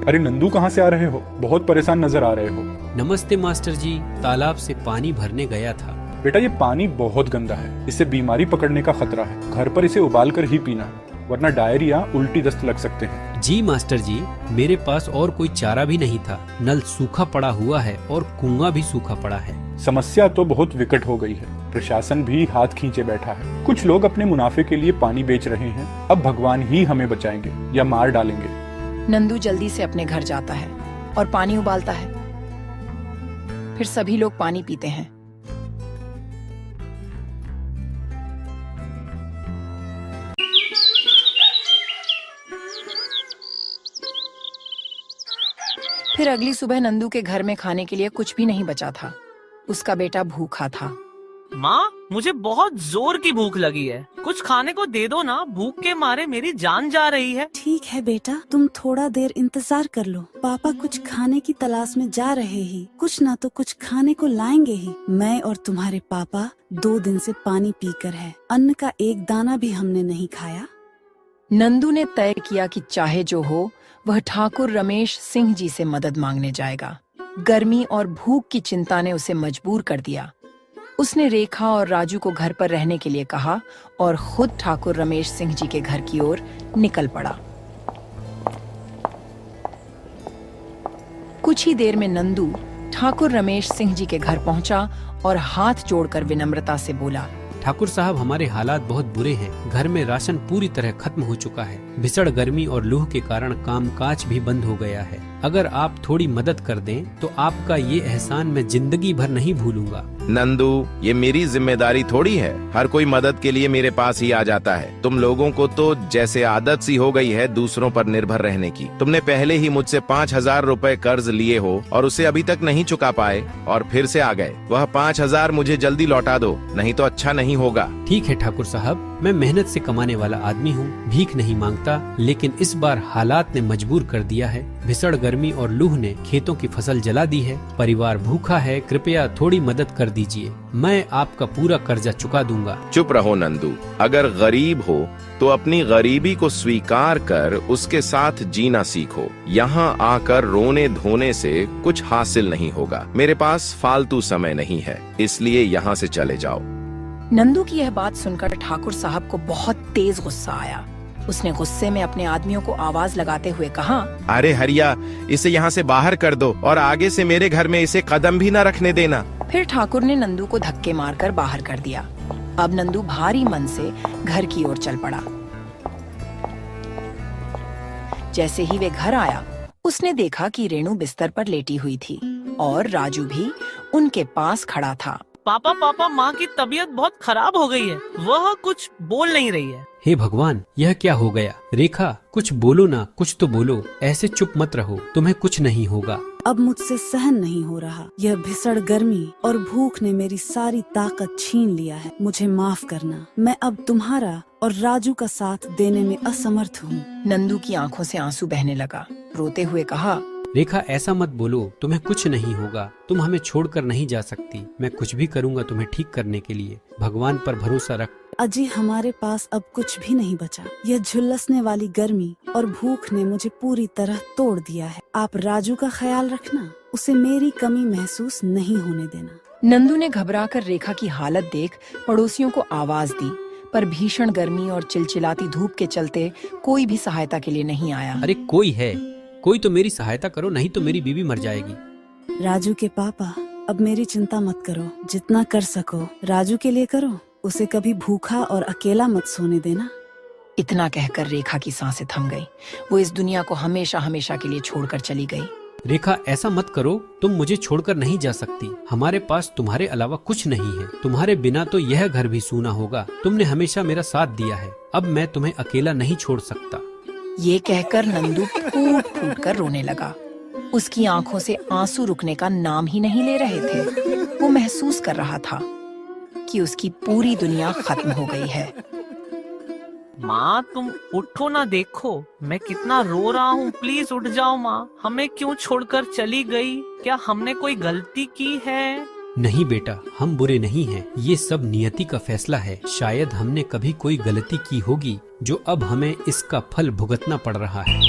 अरे नंदू, कहाँ से आ रहे हो? बहुत परेशान नजर आ रहे हो। नमस्ते मास्टर जी, तालाब से पानी भरने गया था। बेटा, ये पानी बहुत गंदा है। इससे बीमारी पकड़ने का खतरा है। घर पर इसे उबाल कर ही पीना है, वरना डायरिया, उल्टी दस्त लग सकते हैं। जी मास्टर जी, मेरे पास और कोई चारा भी नहीं था। नल सूखा पड़ा हुआ है और कुआं भी सूखा पड़ा है। समस्या तो बहुत विकट हो गई है। प्रशासन भी हाथ खींचे बैठा है। कुछ लोग अपने मुनाफे के लिए पानी बेच रहे हैं। अब भगवान ही हमें बचाएंगे या मार डालेंगे। नंदू जल्दी से अपने घर जाता है और पानी उबालता है। फिर सभी लोग पानी पीते हैं। फिर अगली सुबह नंदू के घर में खाने के लिए कुछ भी नहीं बचा था। उसका बेटा भूखा था। माँ, मुझे बहुत जोर की भूख लगी है। कुछ खाने को दे दो ना, भूख के मारे मेरी जान जा रही है। ठीक है बेटा, तुम थोड़ा देर इंतजार कर लो। पापा कुछ खाने की तलाश में जा रहे ही कुछ ना तो कुछ खाने को लाएंगे ही। मैं और तुम्हारे पापा 2 दिन से पानी पीकर है। अन्न का एक दाना भी हमने नहीं खाया। नंदू ने तय किया कि चाहे जो हो, वह ठाकुर रमेश सिंह जी से मदद मांगने जाएगा। गर्मी और भूख की चिंता ने उसे मजबूर कर दिया। उसने रेखा और राजू को घर पर रहने के लिए कहा और खुद ठाकुर रमेश सिंह जी के घर की ओर निकल पड़ा। कुछ ही देर में नंदू ठाकुर रमेश सिंह जी के घर पहुंचा और हाथ जोड़कर विनम्रता से बोला, ठाकुर साहब, हमारे हालात बहुत बुरे हैं। घर में राशन पूरी तरह खत्म हो चुका है। भीषण गर्मी और लूह के कारण कामकाज भी बंद हो गया है। अगर आप थोड़ी मदद कर दें तो आपका ये एहसान मैं जिंदगी भर नहीं भूलूंगा। नंदू, ये मेरी जिम्मेदारी थोड़ी है। हर कोई मदद के लिए मेरे पास ही आ जाता है। तुम लोगों को तो जैसे आदत सी हो गई है दूसरों पर निर्भर रहने की। तुमने पहले ही मुझसे 5,000 रुपए कर्ज लिए हो और उसे अभी तक नहीं चुका पाए और फिर से आ गए। वह 5,000 मुझे जल्दी लौटा दो, नहीं तो अच्छा नहीं होगा। ठीक है ठाकुर साहब, मैं मेहनत से कमाने वाला आदमी हूँ, भीख नहीं मांगता, लेकिन इस बार हालात ने मजबूर कर दिया है। भीषण गर्मी और लूह ने खेतों की फसल जला दी है। परिवार भूखा है, कृपया थोड़ी मदद कर दीजिए। मैं आपका पूरा कर्जा चुका दूंगा। चुप रहो नंदू, अगर गरीब हो तो अपनी गरीबी को स्वीकार कर उसके साथ जीना सीखो। यहाँ आकर रोने धोने से कुछ हासिल नहीं होगा। मेरे पास फालतू समय नहीं है, इसलिए यहाँ से चले जाओ। नंदू की यह बात सुनकर ठाकुर साहब को बहुत तेज गुस्सा आया। उसने गुस्से में अपने आदमियों को आवाज लगाते हुए कहा, अरे हरिया, इसे यहाँ से बाहर कर दो और आगे से मेरे घर में इसे कदम भी न रखने देना। फिर ठाकुर ने नंदू को धक्के मारकर बाहर कर दिया। अब नंदू भारी मन से घर की ओर चल पड़ा। जैसे ही वे घर आया, उसने देखा कि रेणु बिस्तर पर लेटी हुई थी और राजू भी उनके पास खड़ा था। पापा, माँ की तबीयत बहुत खराब हो गई है। वह कुछ बोल नहीं रही है। हे भगवान, यह क्या हो गया? रेखा, कुछ बोलो ना, कुछ तो बोलो। ऐसे चुप मत रहो, तुम्हें कुछ नहीं होगा। अब मुझसे सहन नहीं हो रहा। यह भीषण गर्मी और भूख ने मेरी सारी ताकत छीन लिया है। मुझे माफ करना। मैं अब तुम्हारा और राजू का साथ देने में असमर्थ हूँ। नंदू की आंखों से आंसू बहने लगा। रोते हुए कहा, रेखा ऐसा मत बोलो, तुम्हें कुछ नहीं होगा, तुम हमें छोड़कर नहीं जा सकती। मैं कुछ भी करूँगा तुम्हें ठीक करने के लिए। भगवान पर भरोसा रख। अजी, हमारे पास अब कुछ भी नहीं बचा। यह झुलसने वाली गर्मी और भूख ने मुझे पूरी तरह तोड़ दिया है। आप राजू का ख्याल रखना, उसे मेरी कमी महसूस नहीं होने देना। नंदू ने घबराकर रेखा की हालत देख पड़ोसियों को आवाज दी, पर भीषण गर्मी और चिलचिलाती धूप के चलते कोई भी सहायता के लिए नहीं आया। अरे कोई है, कोई तो मेरी सहायता करो, नहीं तो मेरी बीवी मर जाएगी। राजू के पापा, अब मेरी चिंता मत करो। जितना कर सको राजू के लिए करो। उसे कभी भूखा और अकेला मत सोने देना। इतना कहकर रेखा की सांसें थम गईं। वो इस दुनिया को हमेशा हमेशा के लिए छोड़कर चली गई। रेखा ऐसा मत करो, तुम मुझे छोड़कर नहीं जा सकती। हमारे पास तुम्हारे अलावा कुछ नहीं है। तुम्हारे बिना तो यह घर भी सूना होगा। तुमने हमेशा मेरा साथ दिया है, अब मैं तुम्हें अकेला नहीं छोड़ सकता। ये कहकर नंदू फूट फूट कर रोने लगा। उसकी आंखों से आंसू रुकने का नाम ही नहीं ले रहे थे। वो महसूस कर रहा था कि उसकी पूरी दुनिया खत्म हो गई है। माँ तुम उठो ना, देखो मैं कितना रो रहा हूँ। प्लीज उठ जाओ माँ, हमें क्यों छोड़कर चली गई? क्या हमने कोई गलती की है? नहीं बेटा, हम बुरे नहीं हैं। ये सब नियति का फैसला है। शायद हमने कभी कोई गलती की होगी जो अब हमें इसका फल भुगतना पड़ रहा है।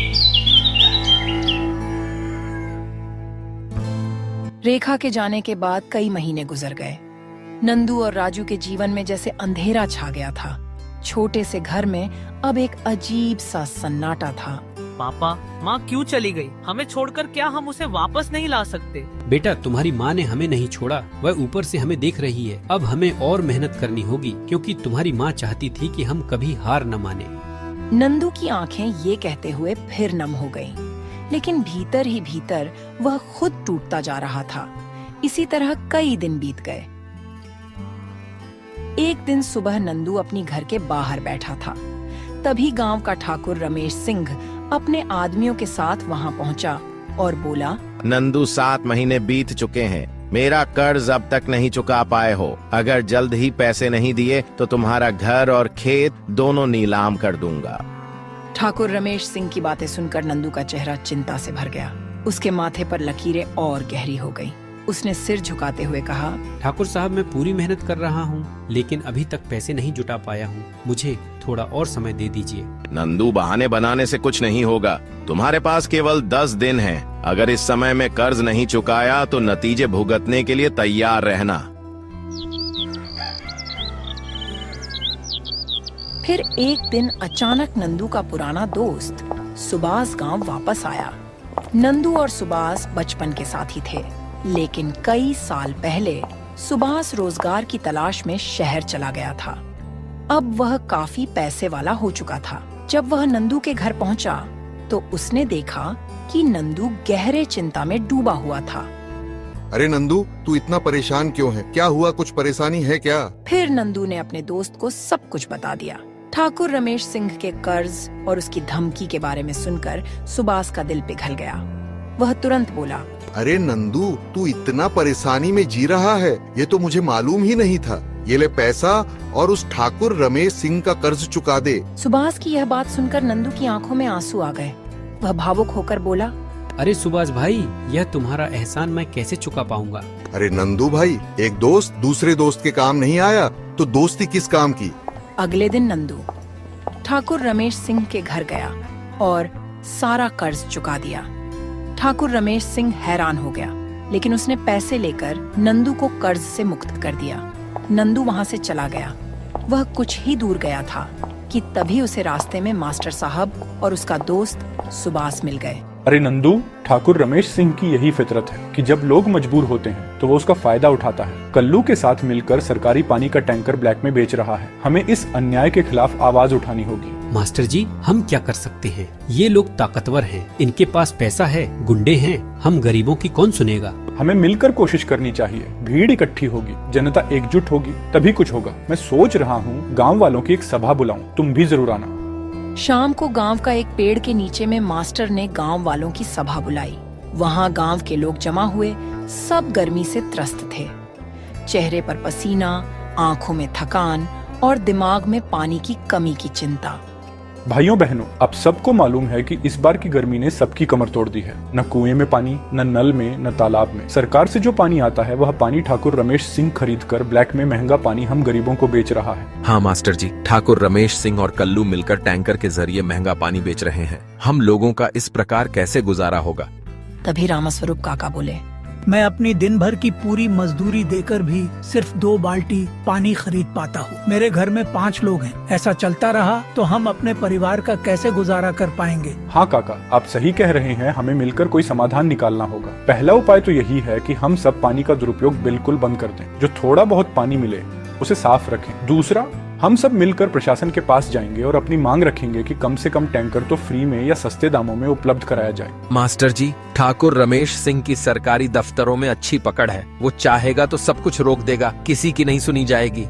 रेखा के जाने के बाद कई महीने गुजर गए। नंदू और राजू के जीवन में जैसे अंधेरा छा गया था। छोटे से घर में अब एक अजीब सा सन्नाटा था। पापा, माँ क्यों चली गई? हमें छोड़कर क्या हम उसे वापस नहीं ला सकते? बेटा, तुम्हारी माँ ने हमें नहीं छोड़ा, वह ऊपर से हमें देख रही है। अब हमें और मेहनत करनी होगी, क्योंकि तुम्हारी माँ चाहती थी कि हम कभी हार न माने। नंदू की आंखें ये कहते हुए फिर नम हो गईं, लेकिन भीतर ही भीतर वह खुद टूटता जा रहा था। इसी तरह कई दिन बीत गए। एक दिन सुबह नंदू अपनी घर के बाहर बैठा था। तभी गांव का ठाकुर रमेश सिंह अपने आदमियों के साथ वहां पहुंचा और बोला, नंदू 7 महीने बीत चुके हैं। मेरा कर्ज अब तक नहीं चुका पाए हो। अगर जल्द ही पैसे नहीं दिए तो तुम्हारा घर और खेत दोनों नीलाम कर दूंगा। ठाकुर रमेश सिंह की बातें सुनकर नंदू का चेहरा चिंता से भर गया। उसके माथे पर लकीरें और गहरी हो गईं। उसने सिर झुकाते हुए कहा, ठाकुर साहब, मैं पूरी मेहनत कर रहा हूँ, लेकिन अभी तक पैसे नहीं जुटा पाया हूँ। मुझे थोड़ा और समय दे दीजिए। नंदू, बहाने बनाने से कुछ नहीं होगा। तुम्हारे पास केवल 10 दिन हैं। अगर इस समय में कर्ज नहीं चुकाया तो नतीजे भुगतने के लिए तैयार रहना। फिर एक दिन अचानक नंदू का पुराना दोस्त सुभाष गांव वापस आया। नंदू और सुभाष बचपन के साथी थे, लेकिन कई साल पहले सुभाष रोजगार की तलाश में शहर चला गया था। अब वह काफी पैसे वाला हो चुका था। जब वह नंदू के घर पहुंचा तो उसने देखा कि नंदू गहरे चिंता में डूबा हुआ था। अरे नंदू, तू इतना परेशान क्यों है? क्या हुआ? कुछ परेशानी है क्या? फिर नंदू ने अपने दोस्त को सब कुछ बता दिया। ठाकुर रमेश सिंह के कर्ज और उसकी धमकी के बारे में सुनकर सुभाष का दिल पिघल गया। वह तुरंत बोला, अरे नंदू, तू इतना परेशानी में जी रहा है, ये तो मुझे मालूम ही नहीं था। ये ले पैसा और उस ठाकुर रमेश सिंह का कर्ज चुका दे। सुभाष की यह बात सुनकर नंदू की आंखों में आंसू आ गए। वह भावुक होकर बोला, अरे सुभाष भाई, यह तुम्हारा एहसान मैं कैसे चुका पाऊंगा? अरे नंदू भाई, एक दोस्त दूसरे दोस्त के काम नहीं आया तो दोस्ती किस काम की? अगले दिन नंदू ठाकुर रमेश सिंह के घर गया और सारा कर्ज चुका दिया। ठाकुर रमेश सिंह हैरान हो गया, लेकिन उसने पैसे लेकर नंदू को कर्ज से मुक्त कर दिया। नंदू वहां से चला गया। वह कुछ ही दूर गया था कि तभी उसे रास्ते में मास्टर साहब और उसका दोस्त सुभाष मिल गए। अरे नंदू, ठाकुर रमेश सिंह की यही फितरत है कि जब लोग मजबूर होते हैं तो वो उसका फायदा उठाता है। कल्लू के साथ मिलकर सरकारी पानी का टैंकर ब्लैक में बेच रहा है। हमें इस अन्याय के खिलाफ आवाज उठानी होगी। मास्टर जी, हम क्या कर सकते हैं? ये लोग ताकतवर हैं, इनके पास पैसा है, गुंडे हैं। हम गरीबों की कौन सुनेगा? हमें मिलकर कोशिश करनी चाहिए। भीड़ इकट्ठी होगी, जनता एकजुट होगी, तभी कुछ होगा। मैं सोच रहा हूँ गाँव वालों की एक सभा बुलाऊं, तुम भी जरूर आना। शाम को गांव का एक पेड़ के नीचे में मास्टर ने गांव वालों की सभा बुलाई। वहां गांव के लोग जमा हुए। सब गर्मी से त्रस्त थे। चेहरे पर पसीना, आंखों में थकान और दिमाग में पानी की कमी की चिंता। भाइयों बहनों, अब सबको मालूम है कि इस बार की गर्मी ने सबकी कमर तोड़ दी है। न कुएं में पानी, न नल में, न तालाब में। सरकार से जो पानी आता है वह पानी ठाकुर रमेश सिंह खरीद कर ब्लैक में महंगा पानी हम गरीबों को बेच रहा है। हाँ मास्टर जी, ठाकुर रमेश सिंह और कल्लू मिलकर टैंकर के जरिए महंगा पानी बेच रहे हैं। हम लोगों का इस प्रकार कैसे गुजारा होगा? तभी रामस्वरूप काका बोले, मैं अपनी दिन भर की पूरी मजदूरी देकर भी सिर्फ 2 बाल्टी पानी खरीद पाता हूँ। मेरे घर में 5 लोग हैं। ऐसा चलता रहा तो हम अपने परिवार का कैसे गुजारा कर पाएंगे? हाँ काका, आप सही कह रहे हैं। हमें मिलकर कोई समाधान निकालना होगा। पहला उपाय तो यही है कि हम सब पानी का दुरुपयोग बिल्कुल बंद कर दें। जो थोड़ा बहुत पानी मिले उसे साफ रखें। दूसरा, हम सब मिलकर प्रशासन के पास जाएंगे और अपनी मांग रखेंगे कि कम से कम टैंकर तो फ्री में या सस्ते दामों में उपलब्ध कराया जाए। मास्टर जी, ठाकुर रमेश सिंह की सरकारी दफ्तरों में अच्छी पकड़ है। वो चाहेगा तो सब कुछ रोक देगा, किसी की नहीं सुनी जाएगी।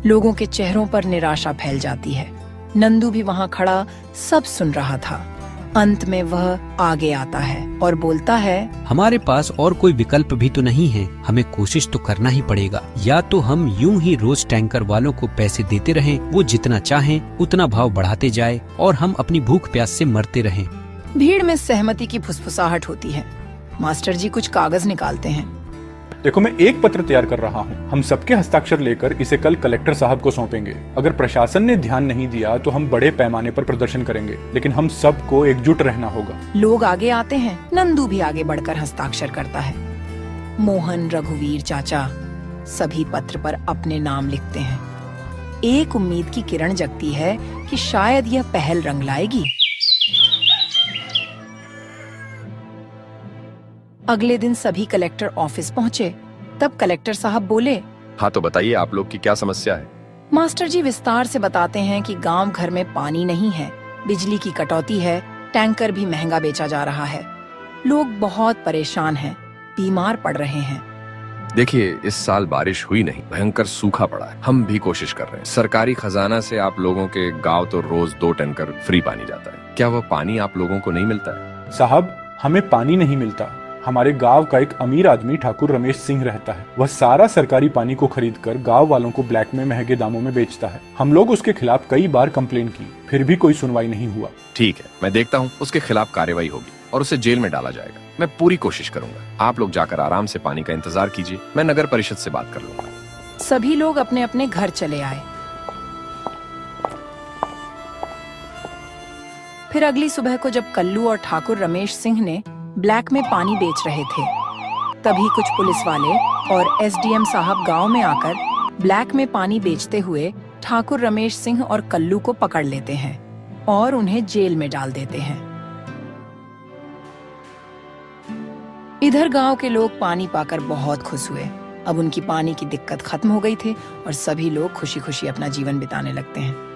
लोगों के चेहरों पर निराशा फैल जाती है। नंदू भी वहाँ खड़ा सब सुन रहा था। अंत में वह आगे आता है और बोलता है, हमारे पास और कोई विकल्प भी तो नहीं है। हमें कोशिश तो करना ही पड़ेगा। या तो हम यूं ही रोज टैंकर वालों को पैसे देते रहें, वो जितना चाहें उतना भाव बढ़ाते जाए और हम अपनी भूख प्यास से मरते रहें। भीड़ में सहमति की फुसफुसाहट होती है। मास्टर जी कुछ कागज निकालते हैं। देखो, मैं एक पत्र तैयार कर रहा हूँ। हम सबके हस्ताक्षर लेकर इसे कल कलेक्टर साहब को सौंपेंगे। अगर प्रशासन ने ध्यान नहीं दिया तो हम बड़े पैमाने पर प्रदर्शन करेंगे, लेकिन हम सबको एकजुट रहना होगा। लोग आगे आते हैं। नंदू भी आगे बढ़कर हस्ताक्षर करता है। मोहन, रघुवीर चाचा सभी पत्र पर अपने नाम लिखते हैं। एक उम्मीद की किरण जगती है कि शायद यह पहल रंग लाएगी। अगले दिन सभी कलेक्टर ऑफिस पहुँचे। तब कलेक्टर साहब बोले, हाँ तो बताइए आप लोग की क्या समस्या है? मास्टर जी विस्तार से बताते हैं कि गांव घर में पानी नहीं है, बिजली की कटौती है, टैंकर भी महंगा बेचा जा रहा है। लोग बहुत परेशान हैं, बीमार पड़ रहे हैं। देखिए, इस साल बारिश हुई नहीं, भयंकर सूखा पड़ा है। हम भी कोशिश कर रहे हैं। सरकारी खजाना से आप लोगों के गांव तो रोज 2 टैंकर फ्री पानी जाता है। क्या वह पानी आप लोगों को नहीं मिलता है? साहब, हमें पानी नहीं मिलता। हमारे गांव का एक अमीर आदमी ठाकुर रमेश सिंह रहता है। वह सारा सरकारी पानी को खरीदकर गांव वालों को ब्लैक में महंगे दामों में बेचता है। हम लोग उसके खिलाफ कई बार कंप्लेन की, फिर भी कोई सुनवाई नहीं हुआ। ठीक है, मैं देखता हूँ। उसके खिलाफ कार्रवाई होगी और उसे जेल में डाला जाएगा। मैं पूरी कोशिश करूंगा। आप लोग जाकर आराम से पानी का इंतजार कीजिए। मैं नगर परिषद से बात कर लूंगा। सभी लोग अपने अपने घर चले आए। फिर अगली सुबह को जब कल्लू और ठाकुर रमेश सिंह ने ब्लैक में पानी बेच रहे थे, तभी कुछ पुलिस वाले और एसडीएम साहब गांव में आकर ब्लैक में पानी बेचते हुए ठाकुर रमेश सिंह और कल्लू को पकड़ लेते हैं और उन्हें जेल में डाल देते हैं। इधर गांव के लोग पानी पाकर बहुत खुश हुए। अब उनकी पानी की दिक्कत खत्म हो गई थी और सभी लोग खुशी खुशी अपना जीवन बिताने लगते हैं।